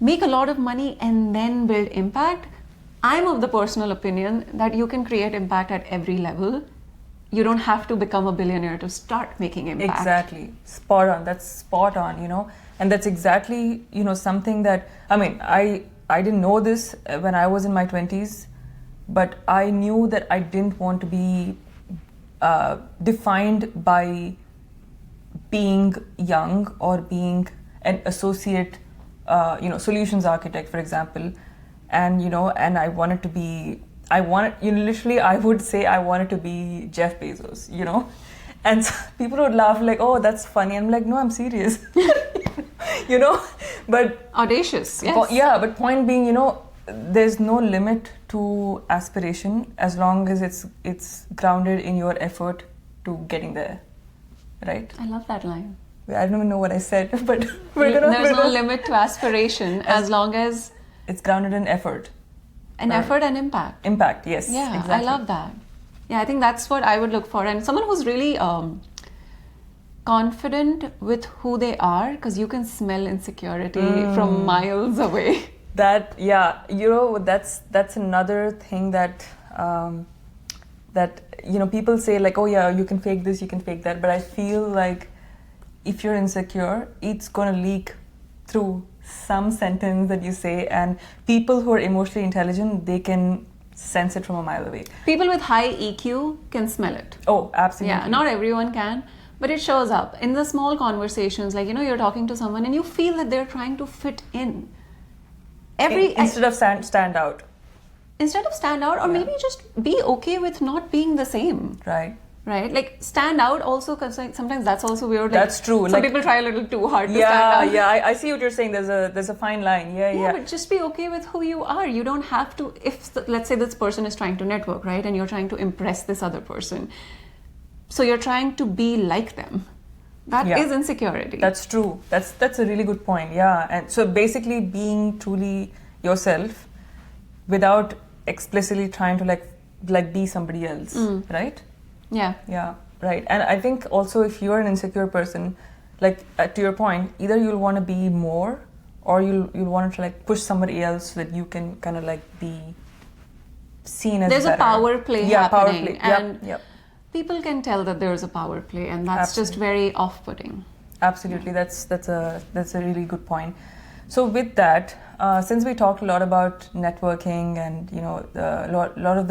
make a lot of money and then build impact. I'm of the personal opinion that you can create impact at every level. You don't have to become a billionaire to start making impact. Exactly. Spot on. That's spot on, And that's exactly, something that, I didn't know this when I was in my 20s, but I knew that I didn't want to be defined by being young or being an associate, solutions architect, for example. And, and I wanted to be, literally, I would say I wanted to be Jeff Bezos, And so people would laugh like, oh, that's funny. I'm like, no, I'm serious. But audacious, yes. Yeah, but point being, there's no limit to aspiration as long as it's grounded in your effort to getting there, right? I love that line. I don't even know what I said, but there's no limit to aspiration as long as it's grounded in effort. Effort and impact. Impact, yes. Yeah, exactly. I love that. Yeah, I think that's what I would look for. And someone who's really confident with who they are, because you can smell insecurity from miles away. That, yeah, that's another thing that people say, like, oh yeah, you can fake this, you can fake that. But I feel like if you're insecure, it's going to leak through some sentence that you say, and people who are emotionally intelligent, they can sense it from a mile away. People with high EQ can smell it. Oh, absolutely. Yeah, not everyone can, but it shows up in the small conversations. Like, you're talking to someone and you feel that they're trying to fit in. Instead of stand out. Instead of stand out, or maybe just be okay with not being the same. Right? Like, stand out also, because sometimes that's also weird. Like, that's true. Some people try a little too hard to stand out. Yeah, I see what you're saying. There's a fine line. Yeah. But just be okay with who you are. You don't have to, let's say this person is trying to network, right? And you're trying to impress this other person. So you're trying to be like them. That is insecurity. That's true. That's a really good point. Yeah. And so basically being truly yourself without explicitly trying to like be somebody else, right? Yeah, right. And I think also if you're an insecure person, like to your point, either you'll want to be more or you'll want to like push somebody else so that you can kind of like be seen as there's better. a power play Yeah, power happening, play. and Yep. people can tell that there's a power play, and that's just very off-putting. Absolutely, that's a really good point. So with that, since we talked a lot about networking, and a lot of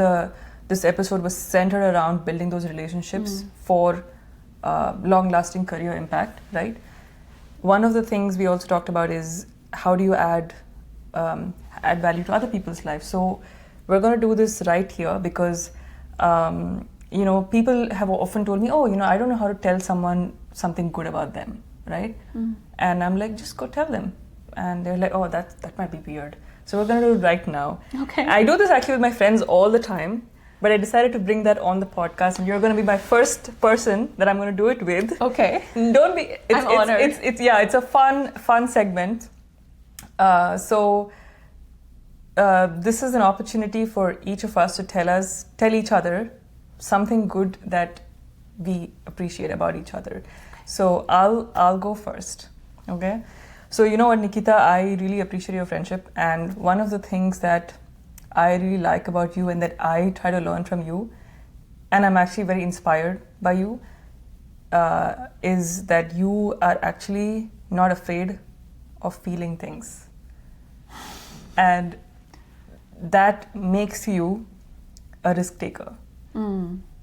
this episode was centered around building those relationships for long-lasting career impact, right? One of the things we also talked about is how do you add value to other people's lives. So we're going to do this right here because people have often told me, I don't know how to tell someone something good about them, right? And I'm like, just go tell them. And they're like, oh, that might be weird. So we're going to do it right now. Okay. I do this actually with my friends all the time, but I decided to bring that on the podcast, and you're going to be my first person that I'm going to do it with. Okay. Don't be. I'm honored. It's a fun segment. So this is an opportunity for each of us to tell each other something good that we appreciate about each other. So I'll go first. Okay. So you know what, Nikita, I really appreciate your friendship, and one of the things that I really like about you and that I try to learn from you, and I'm actually very inspired by you, is that you are actually not afraid of feeling things. And that makes you a risk taker.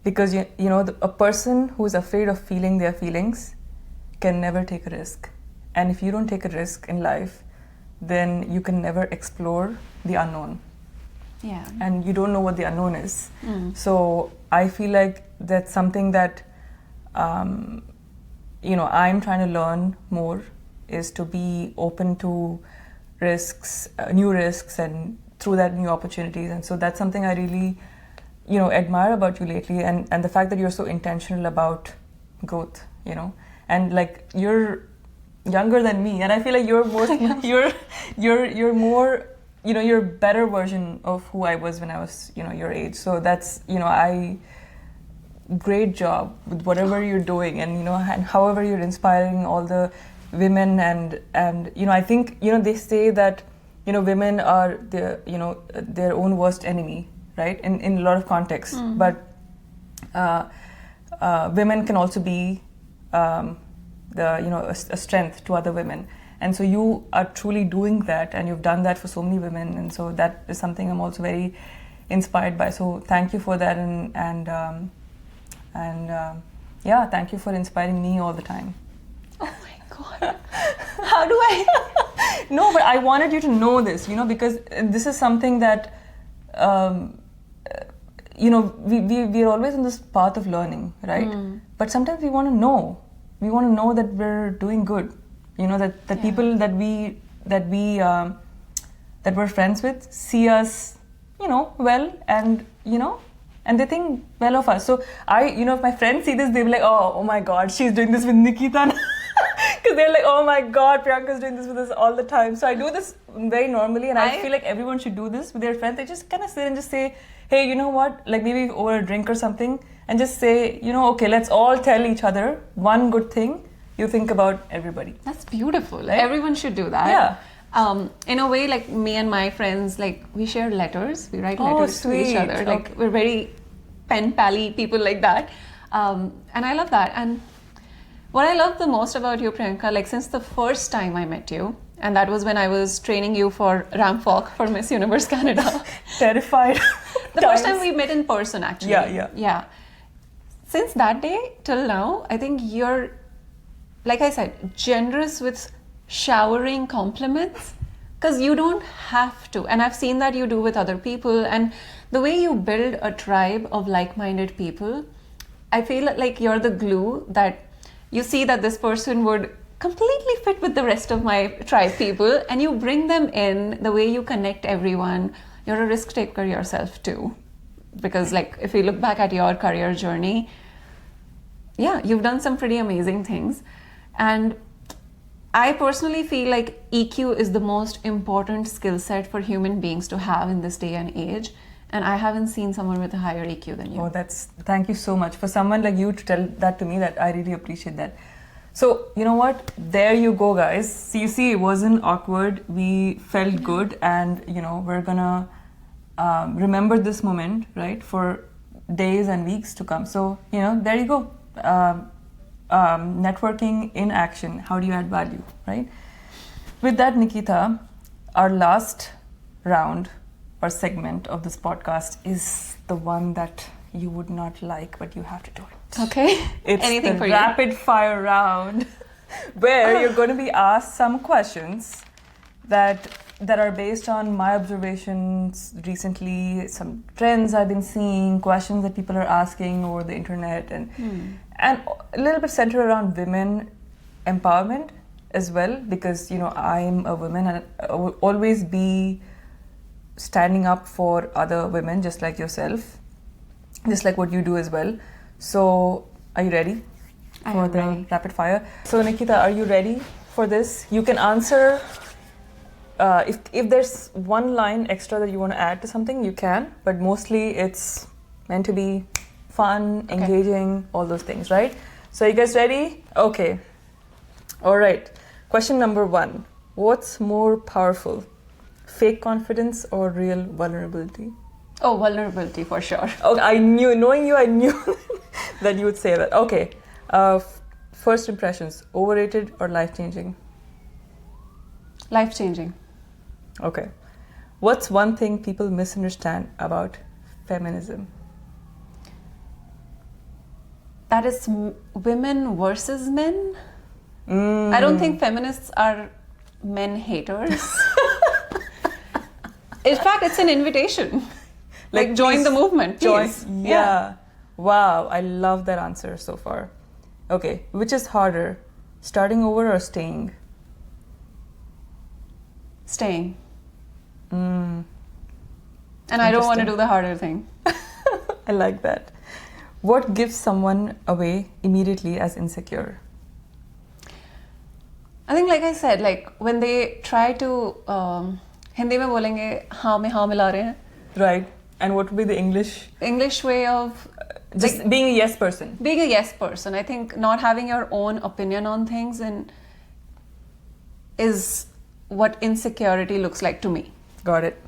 Because a person who is afraid of feeling their feelings can never take a risk. And if you don't take a risk in life, then you can never explore the unknown. Yeah. And you don't know what the unknown is. So I feel like that's something that I'm trying to learn more, is to be open to risks, new risks, and through that new opportunities. And so that's something I really admire about you lately, and the fact that you're so intentional about growth, and like you're younger than me, and I feel like you're more you're more you're a better version of who I was when I was your age. So that's great job with whatever you're doing, and and however you're inspiring all the women, and I think they say that women are their own worst enemy, right, in a lot of contexts. But women can also be a strength to other women, and so you are truly doing that, and you've done that for so many women, and so that is something I'm also very inspired by. So thank you for that, and thank you for inspiring me all the time. Oh my God. How do I? No, but I wanted you to know this, because this is something that we're always on this path of learning, right? But sometimes we want to know. We want to know that we're doing good. That people that we're friends with see us, well, and and they think well of us. So if my friends see this, they'll be like, oh my God, she's doing this with Nikita. Because they're like, oh my God, Priyanka's doing this with us all the time. So I do this very normally, and I feel like everyone should do this with their friends. They just kind of sit and just say, hey, you know what, like maybe over a drink or something, and just say, okay, let's all tell each other one good thing you think about everybody. That's beautiful. Right? Everyone should do that. Yeah. In a way, like me and my friends, like we share letters. We write letters to each other. Like we're very pen pally people like that. And I love that. And what I love the most about you, Priyanka, like since the first time I met you, and that was when I was training you for Ramp Walk for Miss Universe Canada. Terrified. The first time we met in person, actually. Yeah. Since that day till now, I think you're, like I said, generous with showering compliments, because you don't have to. And I've seen that you do with other people. And the way you build a tribe of like-minded people, I feel like you're the glue that you see that this person would completely fit with the rest of my tribe people, and you bring them in. The way you connect everyone, you're a risk taker yourself too. Because like if you look back at your career journey, you've done some pretty amazing things. And I personally feel like EQ is the most important skill set for human beings to have in this day and age. And I haven't seen someone with a higher EQ than you. Thank you so much. For someone like you to tell that to me, that I really appreciate that. So, you know what? There you go, guys. So you see, it wasn't awkward. We felt good, and we're gonna remember this moment, right, for days and weeks to come. So, there you go. Networking in action. How do you add value, right? With that, Nikita, our last round or segment of this podcast is the one that you would not like, but you have to do it. Okay. It's anything the for you. rapid fire round where you're going to be asked some questions that are based on my observations recently, some trends I've been seeing, questions that people are asking over the internet, and a little bit centered around women empowerment as well, because I'm a woman and I will always be standing up for other women just like yourself, just like what you do as well. So are you ready for the rapid fire? So Nikita, are you ready for this? You can answer if there's one line extra that you want to add to something, you can, but mostly it's meant to be fun, engaging, all those things, right? So you guys ready? Okay. All right. Question number 1. What's more powerful? Fake confidence or real vulnerability? Oh, vulnerability for sure. Okay, knowing you, I knew that you would say that. Okay. First impressions, overrated or life-changing? Life-changing. Okay. What's one thing people misunderstand about feminism? That is women versus men. I don't think feminists are men haters. In fact, it's an invitation. Like join the movement, please. Yeah. Wow, I love that answer so far. Okay, which is harder, starting over or staying? Staying. And I don't want to do the harder thing. I like that. What gives someone away immediately as insecure? I think, like I said, like when they try to Hindi mein bolenge haan mein haan mila rahe hain. Right. And what would be the English way of just being a yes person? Being a yes person. I think not having your own opinion on things is what insecurity looks like to me. Got it.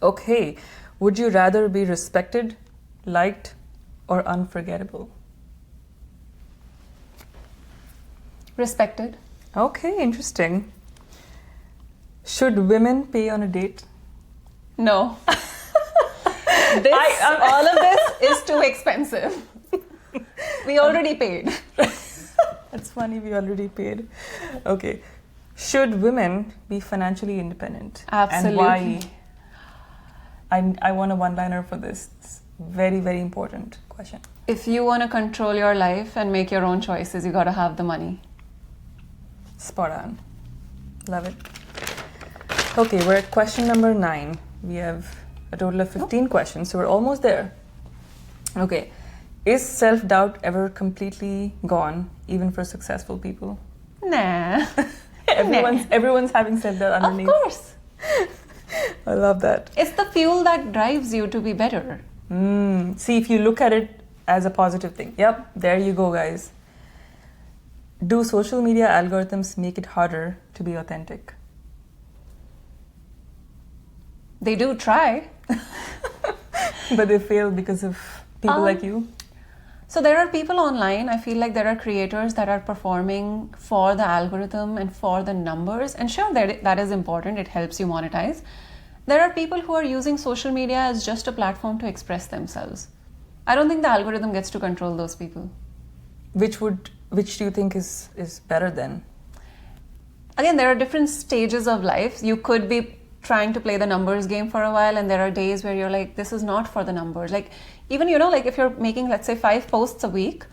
Okay. Would you rather be respected, liked, or unforgettable? Respected. Okay, interesting. Should women pay on a date? No. All of this is too expensive. We already paid. That's funny, we already paid. Okay. Should women be financially independent? Absolutely. And why? I want a one-liner for this. It's very, very important question. If you want to control your life and make your own choices, you got to have the money. Spot on. Love it. Okay, we're at question number 9. We have a total of 15 questions, so we're almost there. Okay. Is self-doubt ever completely gone, even for successful people? Nah. Everyone's having self-doubt underneath. Of course. I love that. It's the fuel that drives you to be better. See, if you look at it as a positive thing. Yep, there you go, guys. Do social media algorithms make it harder to be authentic? They do try. But they fail because of people like you? So there are people online, I feel like there are creators that are performing for the algorithm and for the numbers. And sure, that is important. It helps you monetize. There are people who are using social media as just a platform to express themselves. I don't think the algorithm gets to control those people. Which do you think is better then? Again, there are different stages of life. You could be trying to play the numbers game for a while, and there are days where you're like, this is not for the numbers. Like even, like if you're making, let's say 5 posts a week,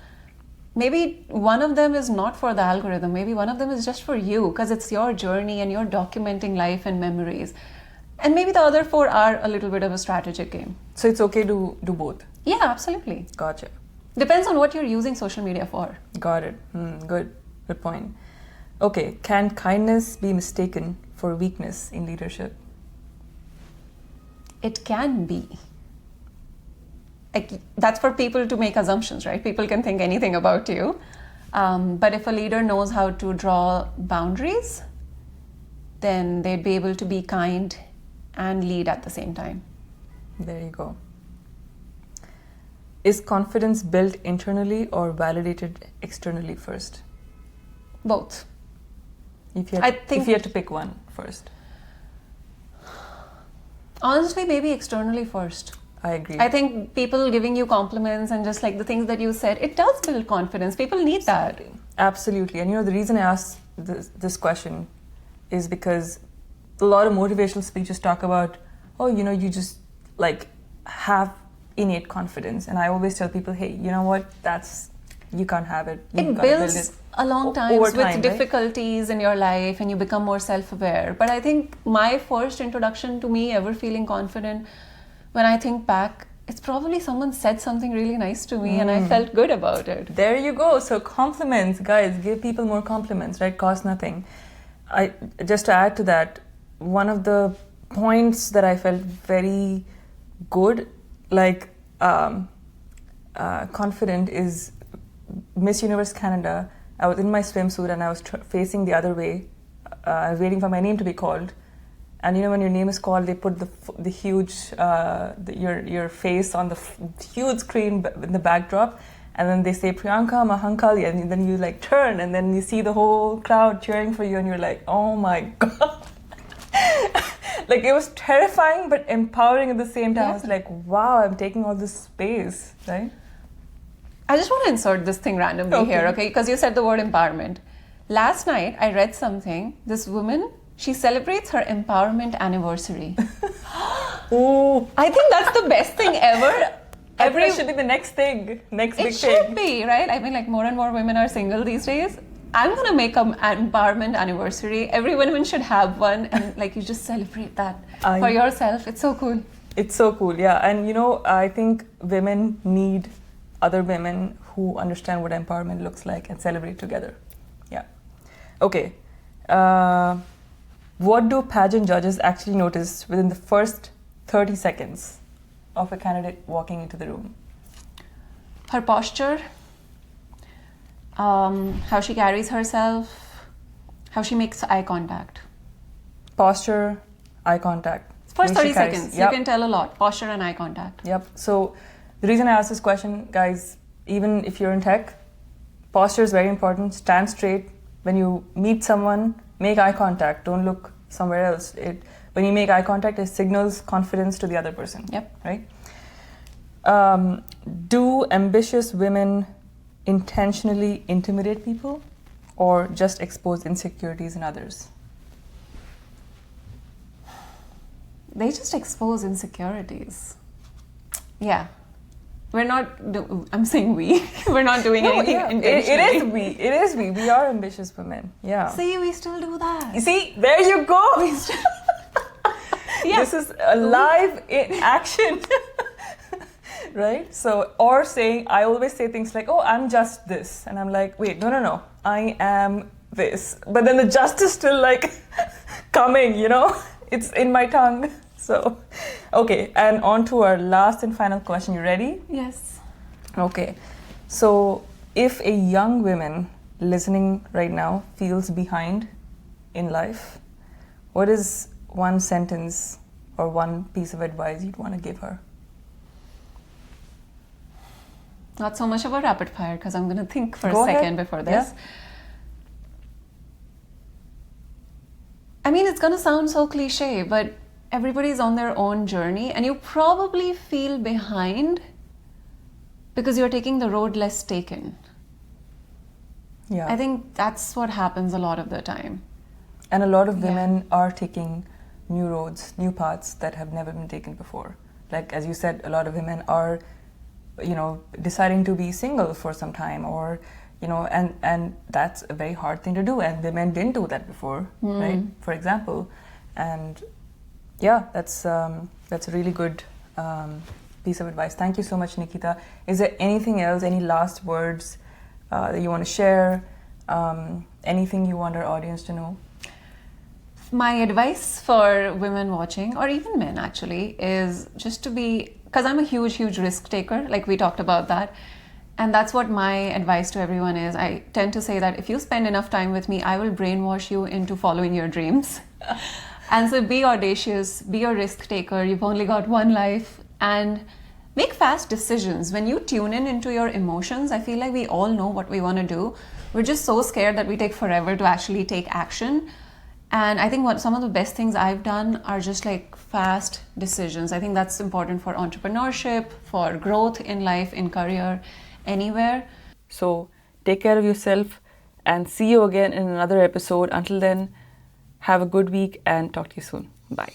maybe one of them is not for the algorithm. Maybe one of them is just for you because it's your journey and you're documenting life and memories. And maybe the other 4 are a little bit of a strategic game. So it's okay to do both? Yeah, absolutely. Gotcha. Depends on what you're using social media for. Got it. Good point. Okay, can kindness be mistaken for weakness in leadership? It can be. Like, that's for people to make assumptions, right? People can think anything about you. But if a leader knows how to draw boundaries, then they'd be able to be kind and lead at the same time. There you go. Is confidence built internally or validated externally first? Both. If you had to pick one first. Honestly, maybe externally first. I agree. I think people giving you compliments and just like the things that you said, it does build confidence. People need that. Absolutely. And the reason I asked this question is because a lot of motivational speeches talk about, you just like have innate confidence. And I always tell people, hey, you know what? You can't have it. It builds along times with difficulties in your life and you become more self-aware. But I think my first introduction to me ever feeling confident, when I think back, it's probably someone said something really nice to me and I felt good about it. There you go. So compliments, guys, give people more compliments, right? Cost nothing. Just to add to that, one of the points that I felt very good, like confident, is Miss Universe Canada. I was in my swimsuit and I was facing the other way. I was waiting for my name to be called. And when your name is called, they put the huge, your face on the huge screen in the backdrop. And then they say, Priyanka Mahakali. And then you like turn and then you see the whole crowd cheering for you. And you're like, oh my God. Like it was terrifying, but empowering at the same time. Yeah. I was like, wow, I'm taking all this space, right? I just want to insert this thing randomly here, okay? Because you said the word empowerment. Last night, I read something. This woman, she celebrates her empowerment anniversary. Oh, I think that's the best thing ever. That should be the next big thing. It should be, right? I mean, like more and more women are single these days. I'm going to make an empowerment anniversary. Every woman should have one. And like you just celebrate that for yourself. It's so cool. It's so cool, yeah. And I think women need other women who understand what empowerment looks like and celebrate together. Yeah. Okay. What do pageant judges actually notice within the first 30 seconds of a candidate walking into the room? Her posture, how she carries herself, how she makes eye contact. Posture, eye contact. First 30 seconds, yep. You can tell a lot. Posture and eye contact. Yep. So the reason I asked this question, guys, even if you're in tech, posture is very important. Stand straight. When you meet someone, make eye contact. Don't look somewhere else. When you make eye contact, it signals confidence to the other person. Yep. Right? Do ambitious women intentionally intimidate people or just expose insecurities in others? They just expose insecurities. Yeah. We're not, I'm saying we, we're not doing anything intentionally. It is we. We are ambitious women. Yeah. See, we still do that. You see, there you go. Yeah. This is a live in action. Right? So, or saying, I always say things like, oh, I'm just this. And I'm like, wait, no. I am this. But then the just is still like coming, It's in my tongue. So, okay, and on to our last and final question. You ready? Yes. Okay. So, if a young woman listening right now feels behind in life, what is one sentence or one piece of advice you'd want to give her? Not so much of a rapid fire because I'm going to think for Go a second ahead. Before this. Yeah. I mean, it's going to sound so cliche, but everybody's on their own journey and you probably feel behind because you're taking the road less taken. Yeah. I think that's what happens a lot of the time. And a lot of women are taking new roads, new paths that have never been taken before. Like, as you said, a lot of women are, deciding to be single for some time or, and that's a very hard thing to do. And women didn't do that before, right? For example. And yeah, that's a really good piece of advice. Thank you so much, Nikita. Is there anything else, any last words that you want to share? Anything you want our audience to know? My advice for women watching, or even men actually, is just to be, because I'm a huge risk taker, like we talked about that. And that's what my advice to everyone is. I tend to say that if you spend enough time with me, I will brainwash you into following your dreams. And so be audacious, be a risk taker. You've only got one life. and make fast decisions. When you tune in into your emotions, I feel like we all know what we want to do. We're just so scared that we take forever to actually take action. And I think some of the best things I've done are just like fast decisions. I think that's important for entrepreneurship, for growth in life, in career, anywhere. So take care of yourself and see you again in another episode. Until then, have a good week and talk to you soon. Bye.